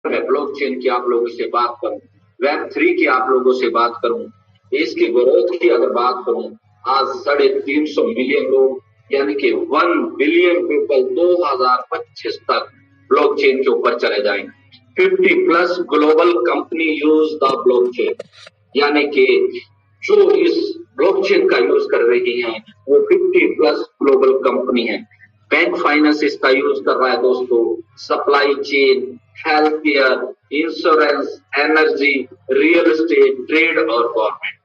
मैं ब्लॉकचेन की आप लोगों से बात करूं, वेब 3 की आप लोगों से बात करूं, इसकी ग्रोथ की अगर बात करूं, आज 350 मिलियन लोग यानी कि 1 बिलियन पीपल 2025 तक ब्लॉकचेन के ऊपर चले जाएंगे। 50+ global company use the blockchain, यानी कि जो इस ब्लॉकचेन का यूज कर रही हैं वो 50+ ग्लोबल कंपनी है। बैंक फाइनेंस इसका यूज कर रहा है दोस्तों, supply chain, health care, insurance, energy, real estate, trade और गवर्नमेंट।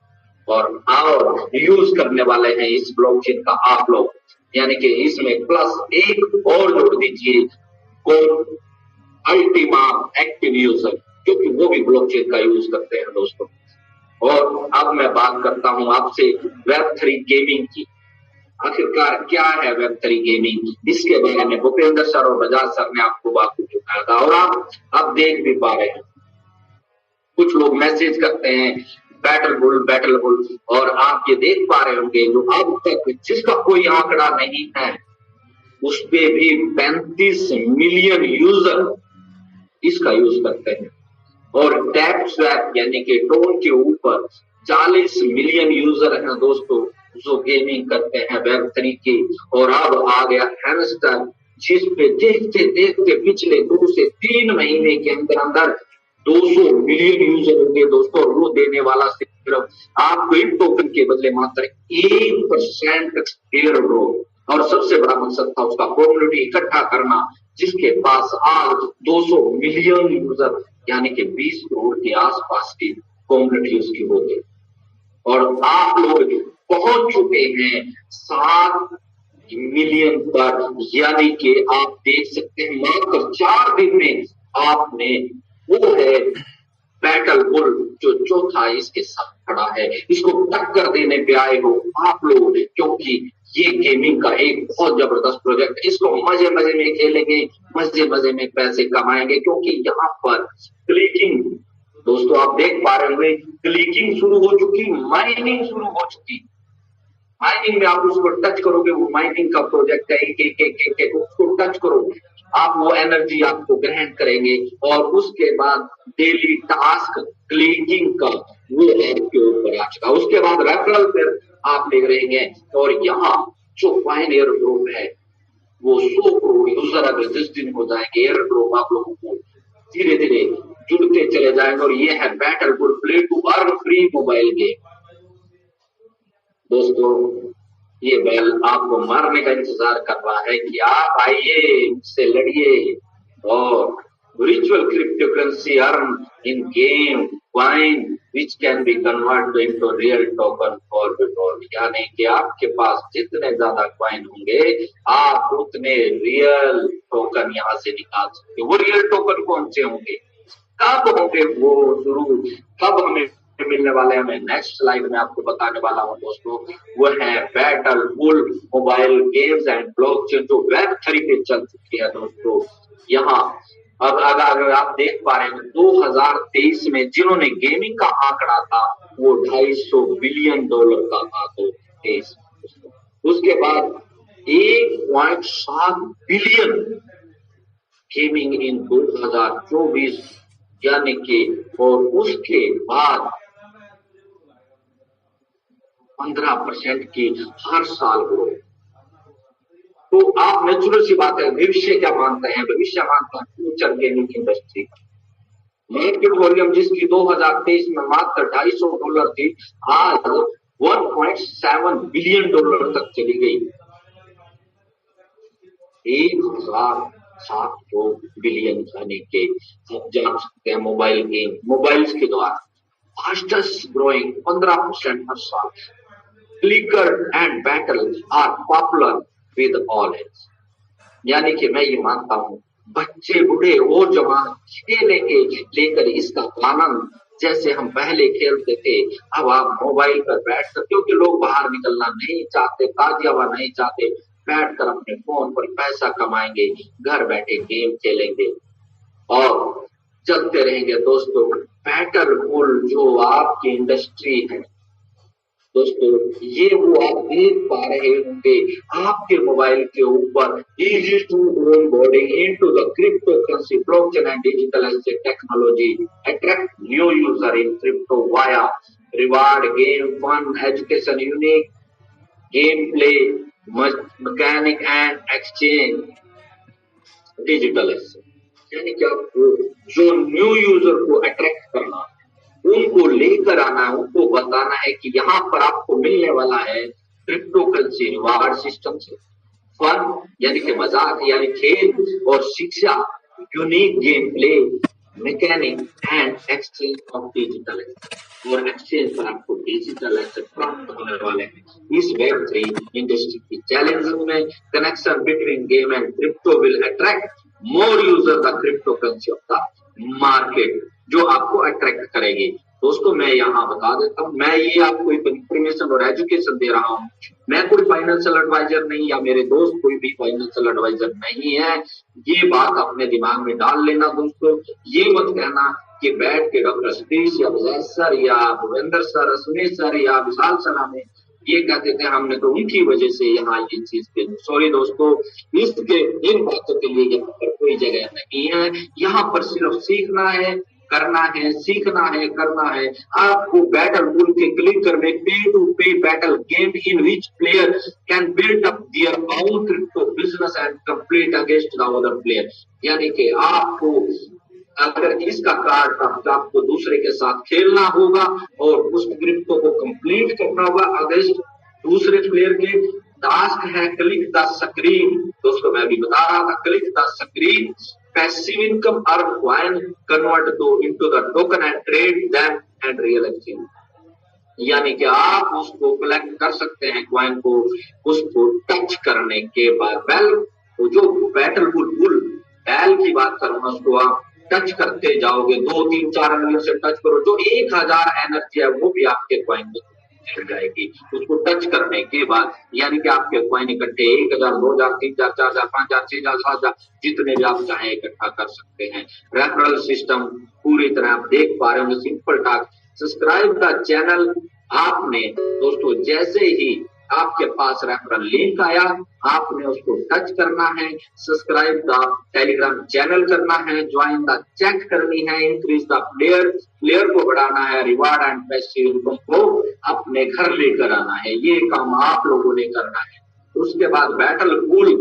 और यूज करने वाले हैं इस ब्लॉकचेन का आप लोग, यानी कि इसमें प्लस एक और जोड़ दीजिए, कौन? अल्टीमा एक्टिव यूजर, क्योंकि वो भी ब्लॉकचेन का यूज करते हैं दोस्तों। और अब मैं बात करता हूं आपसे वेब 3 गेमिंग की। आखिरकार क्या है वेब 3 गेमिंग, इसके बारे में भूपेंद्र सर और बजाज सर ने आपको बात बताया था और आप अब देख भी पा रहे हैं। कुछ लोग मैसेज करते हैं बैटल बुल, और आप ये देख पा रहे होंगे जो अब तक जिसका कोई आंकड़ा नहीं है उस पे भी 35 मिलियन यूजर इसका यूज करते हैं। और टैप स्वैप यानी कि टोन के ऊपर 40 मिलियन यूजर हैं दोस्तों जो गेमिंग करते हैं वेब 3 की। और अब आ गया हैमस्टर, जिस पे देखते देखते पिछले 2 से 3 महीने के अंदर अंदर 200 मिलियन यूजर होंगे दोस्तों। वो देने वाला सिर्फ आपको इन टोकन के बदले मात्र 1% एयर ड्रॉप। और सबसे बड़ा मकसद था उसका कम्युनिटी इकट्ठा करना, जिसके पास आज 200 मिलियन यूजर यानी कि 20 करोड़ के आसपास की कम्युनिटी उसकी हो गई। और आप लोग पहुंच चुके हैं 7 मिलियन पर, यानी कि आप देख सकते हैं मात्र 4 दिन में आपने, वो है बैटल बुल जो चौथा इसके साथ खड़ा है, इसको टक्कर देने पे आए हो आप लोग, क्योंकि ये गेमिंग का एक बहुत जबरदस्त प्रोजेक्ट है। इसको मजे मजे में खेलेंगे, मजे मजे में पैसे कमाएंगे, क्योंकि यहाँ पर क्लिकिंग दोस्तों आप देख पा रहे होंगे, क्लिकिंग शुरू हो चुकी, माइनिंग शुरू हो चुकी। माइनिंग में आप उसको टच करोगे, वो माइनिंग का प्रोजेक्ट है, एक उसको टच करोगे आप, वो एनर्जी आपको ग्रहण करेंगे। और उसके बाद डेली टास्क क्लिकिंग का वो आपके ऊपर आ चुका। उसके बाद रेफरल फिर आप ले रहेंगे। और यहाँ जो फाइन एयर ड्रॉप है वो 100 करोड़ यूजर अगर 10 दिन हो जाएंगे, एयर ड्रॉप आप लोगों को धीरे धीरे जुड़ते चले जाएंगे। और ये है battle bull play to earn free mobile game. दोस्तों ये बैल आपको मारने का इंतजार कर रहा है कि आप आइए मुझसे लड़िए और ritual crypto currency earn in game coin which can be convert into real token for withdrawal. यानी कि आपके पास जितने ज्यादा कॉइन होंगे आप उतने रियल टोकन यहाँ से निकाल सकते हो। वो रियल टोकन कौन से होंगे, कब होंगे वो शुरू, कब हमें मिलने वाले, हमें नेक्स्ट स्लाइड में आपको बताने वाला हूं दोस्तों। वो है battle bull mobile games and blockchain जो वेब 3 पे चल चुकी है दोस्तों। यहाँ अब अगर आप देख पा रहे हैं 2023 में जिन्होंने गेमिंग का आंकड़ा था वो $250 बिलियन का था 2023। उसके बाद 1.7 बिलियन गेमिंग इन 2024, यानी कि, और उसके बाद 15% की हर साल ग्रोथ। तो आप नेचुरल सी बात है, भविष्य क्या मानते हैं? भविष्य मानते हैं फ्यूचर गेमिंग इंडस्ट्री का। मार्केट वॉल्यूम जिसकी 2023 में मात्र $250 थी, आज $1.7 बिलियन तक चली गई। 1,700 बिलियन यानी कि आप जान सकते हैं मोबाइल गेम, मोबाइल्स के द्वारा फास्टेस्ट ग्रोइंग 15% हर साल। Clicker and battle are popular with all age, यानी कि मैं ये मानता हूँ बच्चे बूढ़े और जवान खेलने के लेकर इसका आनंद जैसे हम पहले खेलते थे, अब आप मोबाइल पर बैठ कर, क्योंकि लोग बाहर निकलना नहीं चाहते, ताज़ा हवा नहीं चाहते, बैठकर अपने फोन पर पैसा कमाएंगे, घर बैठे गेम खेलेंगे और चलते रहेंगे दोस्तों। बैटल बुल जो आपकी इंडस्ट्री है दोस्तों ये वो आप देख पा रहे होंगे आपके मोबाइल के ऊपर easy to onboarding into the cryptocurrency, blockchain and digital asset technology, attract new user in crypto via reward, game, fun, education, unique gameplay, mechanic and exchange digital asset। यानी कि आपको जो न्यू यूजर को attract करना, उनको लेकर आना, उनको बताना है कि यहाँ पर आपको मिलने वाला है क्रिप्टो करेंसी रिवार्ड सिस्टम से फन यानी कि मजाक यानी खेल और शिक्षा, unique game play, mechanic and exchange of digital asset. और एक्सचेंज पर आपको डिजिटल एसेट प्राप्त होने वाले हैं। इस वेब3 इंडस्ट्री की चैलेंजिंग में connection between game and crypto will attract more user the crypto currency of the market, जो आपको अट्रैक्ट करेगी। दोस्तों मैं यहाँ बता देता हूँ, मैं ये आपको एक इंफॉर्मेशन और एजुकेशन दे रहा हूँ, मैं कोई फाइनेंशियल एडवाइजर नहीं या मेरे दोस्त कोई भी फाइनेंशियल एडवाइजर नहीं है। ये बात अपने दिमाग में डाल लेना दोस्तों। ये मत कहना कि बैठ के डॉक्टर सतीश या विजय सर या भूपेंद्र सर, सुनील सर या विशाल सर हमें ये कहते थे, हमने तो उनकी वजह से यहाँ ये चीज पे। सॉरी दोस्तों, इसके इन बातों के लिए यहाँ पर कोई जगह नहीं है। यहाँ पर सिर्फ सीखना है, करना है, सीखना है, करना है। आपको बैटल पूल के क्लिक करने पे टू पे battle game in which player can build up their own crypto business and complete against the other player. यानी कि आपको अगर इसका कार्ड था आपको दूसरे के साथ खेलना होगा और उस क्रिप्टो को कंप्लीट करना होगा अगेंस्ट दूसरे प्लेयर के। टास्क है क्लिक द स्क्रीन। दोस्तों मैं भी बता रहा था, click the screen, passive income earn coin, convert into the token and trade them and real exchange. यानी कि आप उसको कलेक्ट कर सकते हैं कॉइन को, उसको टच करने के बाद बैल, तो जो बैटल बुल बैल की बात करूंगा, उसको आप टच करते जाओगे, 2 3 4 अंगलियों से टच करो, जो 1000 एनर्जी है वो भी आपके कॉइन में मिल जाएगी उसको टच करने के बाद। यानी कि आपके कॉइन इकट्ठे 1000 2000 3000 4000 5000 6000 7000 जितने भी आप चाहें इकट्ठा कर सकते हैं। रेफरल सिस्टम पूरी तरह आप देख पा रहे होंगे। Simple task, subscribe the channel. आपने दोस्तों जैसे ही आपके पास रेफरल लिंक आया, आपने उसको टच करना है, सब्सक्राइब द टेलीग्राम चैनल करना है, ज्वाइन द चैट करनी है, इंक्रीज द प्लेयर को बढ़ाना है, रिवार्ड एंड पैसिव इनकम को अपने घर लेकर आना है। ये काम आप लोगों ने करना है। उसके बाद बैटल पूल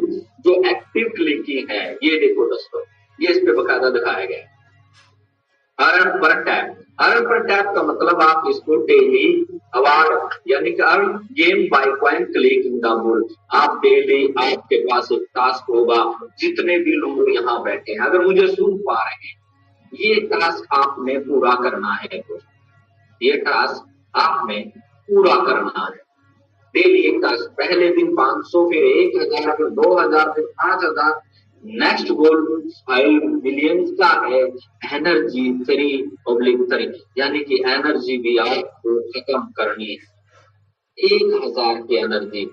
जो एक्टिव क्लिकिंग है, ये देखो दोस्तों, ये इस पे बकायदा दिखाया गया है। अर्न पर टैप, अर्न पर टैप का मतलब आप इसको डेली अवार्ड यानी कि earn game by coin clicking the bull. आप डेली आपके पास एक टास्क होगा, जितने भी लोग यहाँ बैठे हैं अगर मुझे सुन पा रहे हैं, ये टास्क आपने पूरा करना है। ये टास्क आपने पूरा करना है, डेली एक टास्क। पहले दिन 500, फिर 1000, फिर 2000, फिर 5000। नेक्स्ट गोल 5 मिलियन का है, एनर्जी 3/3, यानी कि एनर्जी भी आपको खत्म करनी है। 1000 की एनर्जी,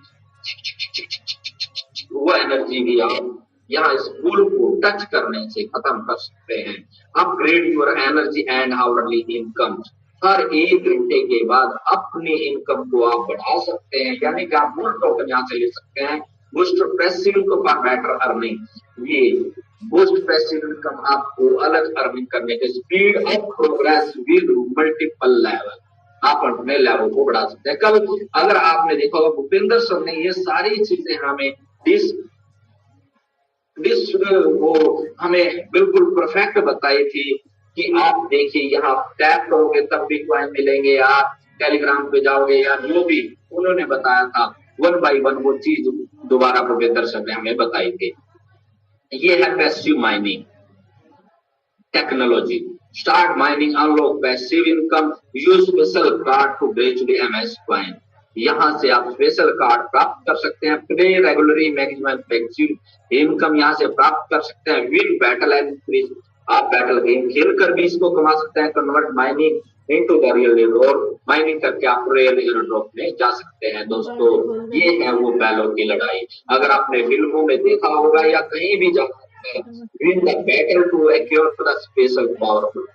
वो एनर्जी भी आप यहाँ इस पुल को टच करने से खत्म कर सकते हैं। Upgrade your energy and hourly income. हर 1 घंटे के बाद अपनी इनकम को आप बढ़ा सकते हैं, यानी कि आप बुल टोकन यहाँ से ले सकते हैं। Boost passive income for better earning. ये बूस्ट पैसिव इनकम आपको अलग अर्निंग करने के speed of progress with multiple level, आप अपने लेवल को बढ़ा सकते हैं। कल अगर आपने देखा होगा भूपेंद्र सर ने ये सारी चीजें हमें वो हमें बिल्कुल परफेक्ट बताई थी कि आप देखिए यहाँ टैप करोगे तब भी कॉइन मिलेंगे, आप टेलीग्राम पे जाओगे या जो भी उन्होंने बताया था 1 by 1 वो चीज दोबारा भूपेंद्र सर ने हमें बताई थी। ये है passive mining technology. Start mining, unlock passive income, use special card to gradually MS coin. यहाँ से आप स्पेशल कार्ड प्राप्त कर सकते हैं। Play regularly maximum passive income यहाँ से प्राप्त कर सकते हैं। विन बैटल एंड इंक्रीज, आप बैटल गेम खेल कर भी इसको कमा सकते हैं। Convert mining into the real airdrop, mining करके आप रियल एयरड्रॉप में जा सकते हैं। दोस्तों ये है वो बैलों की लड़ाई। अगर आपने फिल्मों में देखा होगा या कहीं भी जा सकते हैं, win the battle to acquire the special powerful,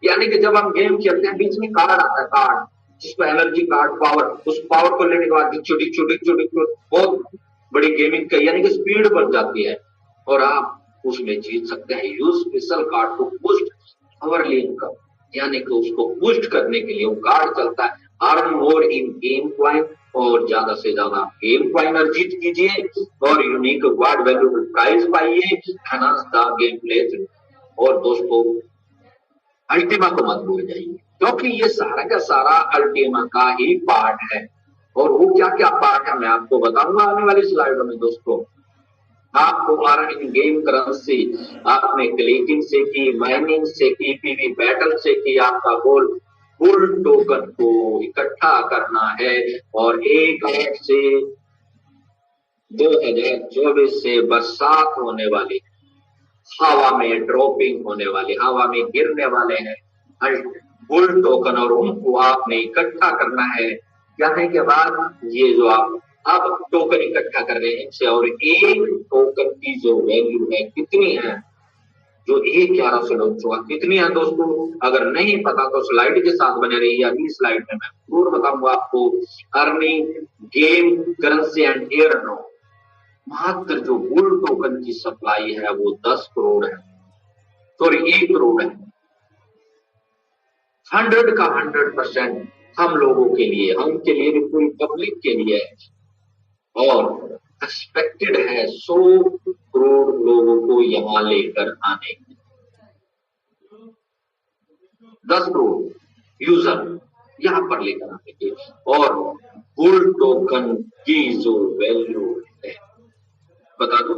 यानी कि जब हम गेम खेलते हैं बीच में कार्ड आता है, कार्ड जिसको एनर्जी कार्ड पावर, उस पावर को लेने के बाद बहुत बड़ी गेमिंग का यानी कि स्पीड बढ़ जाती है और आप उसमें जीत सकते हैं। यूज स्पेशल कार्ड को बूस्ट आवरली इनकम, यानी कि उसको बूस्ट करने के लिए वो कार्ड चलता है। अर्न मोर इन गेम क्वाइन, और ज्यादा से ज्यादा गेम क्वाइन अर्जित कीजिए और यूनिक वर्ड वैल्यूएबल प्राइज पाइए, एनहांस द गेम प्ले। और दोस्तों अल्टीमा को मत भूल जाइए, क्योंकि ये सारा का सारा अल्टीमा का ही पार्ट है। और वो क्या क्या पार्ट है मैं आपको बताऊंगा आने वाली स्लाइडों में। दोस्तों आपको अर्न इन गेम करेंसी आपने क्लिकिंग से की, माइनिंग से की, पीवी बैटल से की, आपका गोल बुल टोकन को इकट्ठा करना है और 1/8 से 2024 से बरसात होने वाली, हवा में ड्रॉपिंग होने वाली, हवा में गिरने वाले हैं बुल टोकन और उनको आपने इकट्ठा करना है। कहने के बाद ये जो आप अब टोकन इकट्ठा कर रहे हैं इनसे, और एक टोकन की जो वैल्यू है कितनी है, जो 1100 कितनी है दोस्तों, अगर नहीं पता तो स्लाइड के साथ बने रहिए। अगली स्लाइड में मैं जरूर बताऊंगा आपको। Earning game currency and air no, मात्र जो बुल टोकन की सप्लाई है वो 10 करोड़ है, सॉरी 1 करोड़ है। 100 का 100% हम लोगों के लिए, हम के लिए भी, पूरी पब्लिक के लिए है और एक्सपेक्टेड है 100 करोड़ लोगों को यहां लेकर आने, 10 करोड़ यूजर यहां पर लेकर आने के। और बुल टोकन की जो वैल्यू है बता दो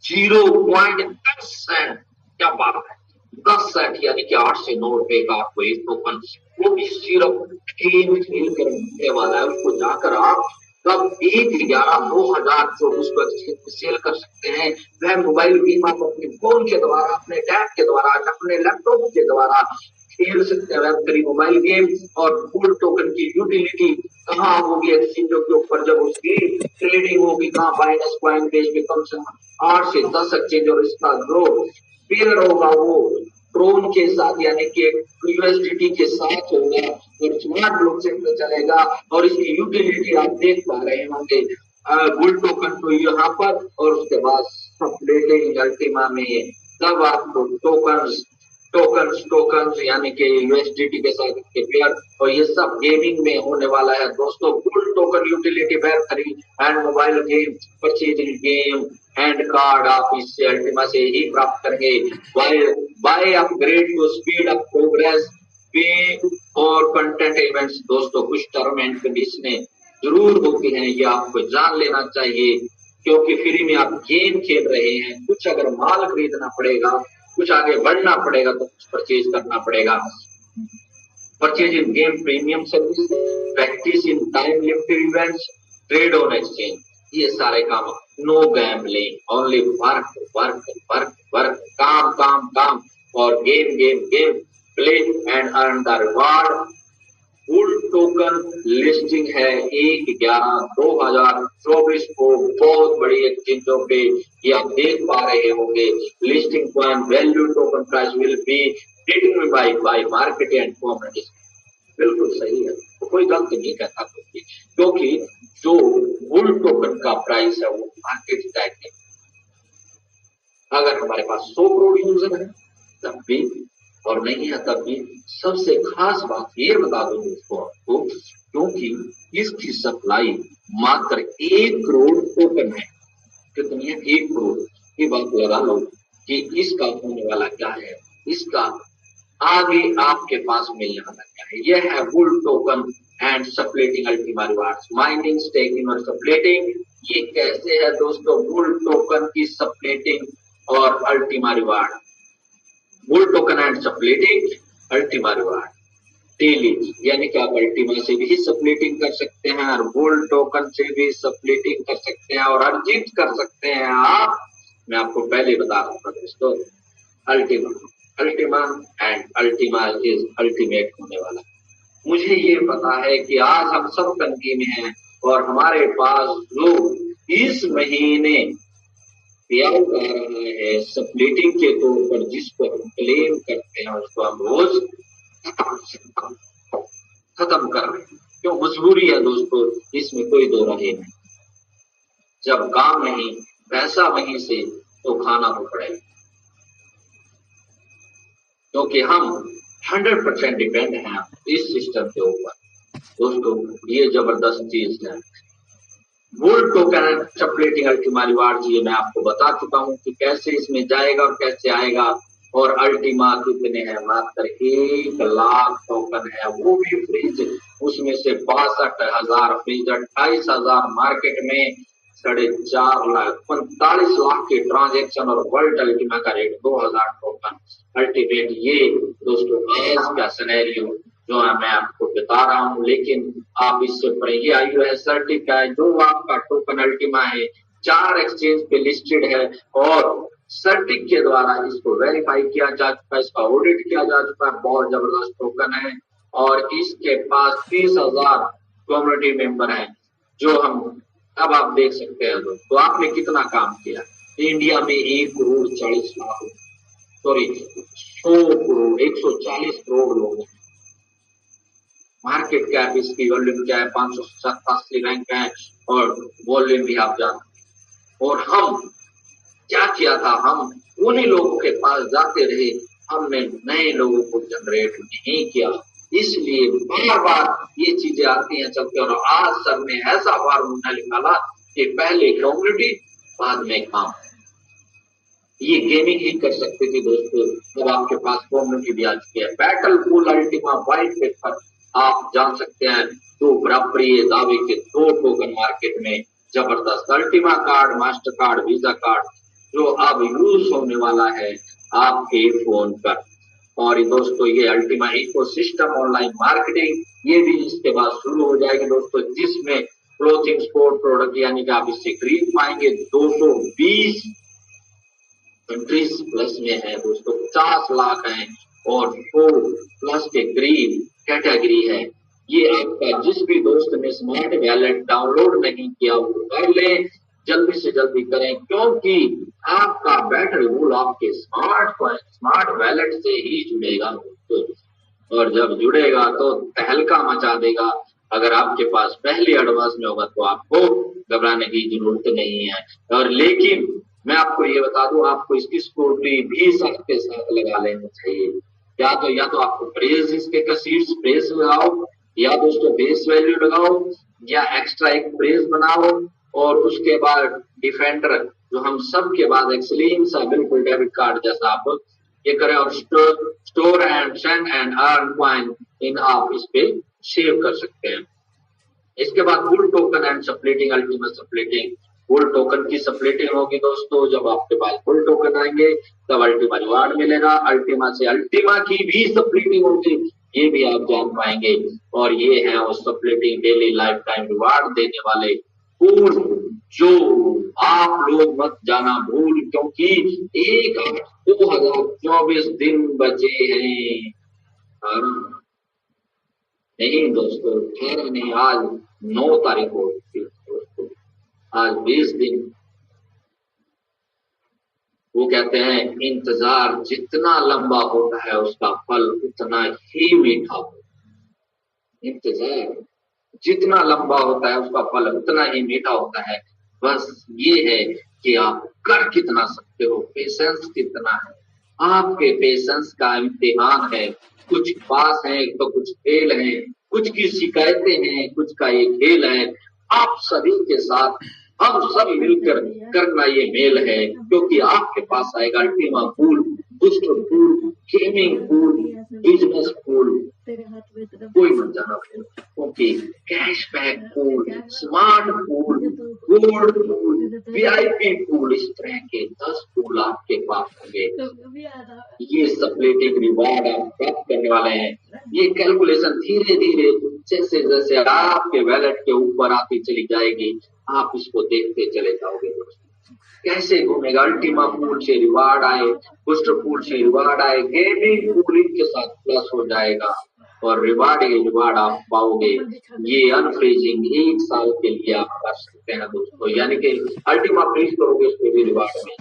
0.10 सेंट, क्या बात है, 10 सेंट यानी कि 8 से 9 रुपए का आपको एक टोकन, वो भी सिर्फ गेम खेल कर मिलने वाला है। उसको जाकर आप तब 1/11/2024 को सेल कर सकते हैं। वह मोबाइल गेम आप अपने फोन के द्वारा, अपने टैब के द्वारा, अपने लैपटॉप के द्वारा खेल सकते हैं वेब3 मोबाइल गेम। और बुल टोकन की यूटिलिटी कहाँ होगी, एक्सचेंजों के ऊपर जब उसकी ट्रेडिंग होगी, कहाँ बाइनेंस कॉइन बेस पे कम से कम 8 से 10 एक्सचेंज, और इसका जो पेयर होगा वो ट्रोन के साथ यानी कि यूएसडीटी के साथ होगा और स्मार्ट ब्लॉकचेन पे चलेगा। और इसकी यूटिलिटी आप देख पा रहे होंगे बुल टोकन को यहाँ पर, और उसके बाद सप्लेटिंग अल्टीमा में तब आपको टोकन्स यानी कि यूएसडीटी के साथ इसके पेयर, और ये सब गेमिंग में होने वाला है दोस्तों। बुल टोकन यूटिलिटी वेब3 and mobile game purchasing game and card आप इससे अल्टीमा से ही प्राप्त करेंगे। Buy upgrade to speed up progress पे और कंटेंट इवेंट्स। दोस्तों कुछ टर्म एंड कंडीशनें जरूर होती हैं, ये आपको जान लेना चाहिए, क्योंकि फ्री में आप गेम खेल रहे हैं। कुछ अगर माल खरीदना पड़ेगा, कुछ आगे बढ़ना पड़ेगा तो कुछ परचेज करना पड़ेगा। Purchase in game premium service, practice in time limited events, trade on exchange, ये सारे काम। No gambling, only work work work work, काम काम काम, और game game game, play and earn the reward. Bull token listing है 1/11/2024 को बहुत बड़ी एक्सचेंजों पे, ये आप देख पा रहे होंगे। Listing point value token price will be determined by market and community. बिल्कुल सही है, तो कोई गलत नहीं कहता, क्योंकि जो बुल टोकन का प्राइस है वो मार्केट तय है। अगर हमारे पास 100 करोड़ यूजर है तब भी, और नहीं है तब भी। सबसे खास बात ये बता दूं दोस्तों आपको, क्योंकि इसकी सप्लाई मात्र 1 करोड़ टोकन है। कितनी है? 1 करोड़। ये बात लगा लो कि इसका होने वाला क्या है, इसका आगे आपके पास मिलने वाला क्या है। यह है bull token and splitting Ultima rewards, mining, staking और सप्लेटिंग। ये कैसे है दोस्तों? बुल टोकन की सप्लेटिंग और Ultima reward, bull token and splitting Ultima reward daily, यानी कि आप अल्टीमा से भी सप्लेटिंग कर सकते हैं और बुल टोकन से भी सप्लेटिंग कर सकते हैं और अर्जित कर सकते हैं आप। मैं आपको पहले बता रहा था दोस्तों, Ultima and Ultima is ultimate होने वाला। मुझे ये पता है कि आज हम सब तंगी में हैं और हमारे पास लोग इस महीने पेआउट आ रहा है सप्लेटिंग के तौर पर, जिसको हम क्लेम करते हैं उसको हम रोज खत्म कर रहे हैं। क्यों? मजबूरी है दोस्तों, इसमें कोई दो राय नहीं। जब काम नहीं, पैसा वहीं से, तो खाना तो पड़ेगा, क्योंकि हम 100% डिपेंड हैं इस सिस्टम के ऊपर। दोस्तों ये जबरदस्त चीज है। Bull token splitting Ultima reward, ये मैं आपको बता चुका हूं कि कैसे इसमें जाएगा और कैसे आएगा। और अल्टीमा कितने हैं? मात्र 1 लाख टोकन है, वो भी फ्रीज। उसमें से 62,000 फ्रीज, 28,000 मार्केट में, 4.5 लाख, 45 लाख के ट्रांजेक्शन और वर्ल्ड अल्टीमा का रेट 2,000 टोकन अल्टीमेट। ये दोस्तों आज का सिनेरियो जो है मैं आपको बता रहा हूं, लेकिन आप इससे पढ़े। ये IUS सर्टिफाइड जो आपका टोकन अल्टीमा है, 4 एक्सचेंज पे लिस्टेड है और सर्टिक के द्वारा इसको वेरीफाई किया जा चुका है, इसका ऑडिट किया जा चुका है। बहुत जबरदस्त टोकन है और इसके पास 30,000 कम्युनिटी मेंबर हैं, जो हम अब आप देख सकते हैं। तो आपने कितना काम किया? इंडिया में 1 करोड़ 40 लाख, सॉरी 100 करोड़ 140 करोड़ लोग हैं। मार्केट कैप इसकी, वॉल्यूम क्या है? 587 रैंक है और वॉल्यूम भी आप जानते। और हम क्या किया था? हम उन्हीं लोगों के पास जाते रहे, हमने नए लोगों को जनरेट नहीं किया। इसलिए बार बार ये चीजें आती हैं चलते। और आज सर ने ऐसा फार्मूला निकाला कि पहले कम्युनिटी, बाद में काम। ये गेमिंग ही कर सकते थे दोस्तों, अब आपके पास कम्युनिटी भी आ चुकी है। Battle pool Ultima white paper आप जान सकते हैं, तो बराबरी दावे के 2 टोकन मार्केट में जबरदस्त। Ultima card, master card, visa card, जो अब यूज होने वाला है आपके फोन पर। और दोस्तों ये अल्टीमा इकोसिस्टम ऑनलाइन मार्केटिंग, ये भी इसके बाद शुरू हो जाएगी दोस्तों, जिसमें क्लोथिंग स्पोर्ट प्रोडक्ट यानी कि आप इससे खरीद पाएंगे। 220 कंट्रीज प्लस में है दोस्तों, 50 लाख है और 100 प्लस के करीब कैटेगरी है। ये आपका जिस भी दोस्त ने स्मार्ट वैलेट डाउनलोड नहीं किया वो कर ले, जल्दी से जल्दी करें, क्योंकि आपका बैटल रूल आपके स्मार्ट वैलेट से ही जुड़ेगा दोस्तों। और जब जुड़ेगा तो तहलका मचा देगा। अगर आपके पास पहले एडवांस में होगा तो आपको घबराने की जरूरत नहीं है। और लेकिन मैं आपको ये बता दूं, आपको इसकी सिक्योरिटी भी साथ के साथ लगा लेनी चाहिए। या तो आपको प्रेस इसके सीड्स प्रेस लगाओ, या दोस्तों बेस वैल्यू लगाओ, या एक्स्ट्रा एक प्रेस बनाओ, और उसके बाद डिफेंडर, जो हम सब के बाद एक स्लिम सा बिल्कुल डेबिट कार्ड जैसा आप ये करें, और store and send and earn coin in आप इस पे सेव कर सकते हैं। इसके बाद bull token and splitting Ultima splitting. Bull token की सप्लिटिंग होगी दोस्तों, जब आपके पास बुल टोकन आएंगे तब अल्टीमा रिवार्ड मिलेगा। अल्टीमा से अल्टीमा की भी सप्लिटिंग होगी, ये भी आप जान पाएंगे। और ये है वो splitting daily life time reward देने वाले पूल, जो आप लोग मत जाना भूल, क्योंकि 1/8/2024 दिन बचे हैं। नहीं दोस्तों, 18 नहीं, आज 9 तारीख हो गई दोस्तों, आज 20 दिन। वो कहते हैं इंतजार जितना लंबा होता है उसका फल उतना ही मीठा होता है। इंतजार जितना लंबा होता है उसका फल उतना ही मीठा होता है। बस ये है कि आप कर कितना सकते हो, पेशेंस कितना है। आपके पेशेंस का इम्तिहान है। कुछ पास है तो कुछ फेल है, कुछ की शिकायतें हैं, कुछ का ये खेल है। आप सभी के साथ हम सब मिलकर करना ये मेल है, क्योंकि आपके पास आएगा Ultima pool, booster pool, gaming pool, business pool, कोई मत जाना, क्योंकि cashback pool, smart pool, gold pool, VIP pool, इस तरह के 10 पूल आपके पास होंगे। ये सप्लिटिंग रिवार्ड आप प्राप्त करने वाले हैं। ये कैलकुलेशन धीरे धीरे जैसे जैसे आपके वैलेट के ऊपर आती चली जाएगी, आप इसको देखते चले जाओगे। कैसे घूमेगा? अल्टीमा पूल से रिवार्ड आए, बूस्टर पूल से रिवार्ड आए, गेमिंग पूल के साथ प्लस हो जाएगा और रिवार्ड आप पाओगे। ये अनफ्रीजिंग 1 साल के लिए आप कर सकते हैं दोस्तों, यानी कि अल्टीमा फ्रीज करोगे उसको भी रिवार्ड में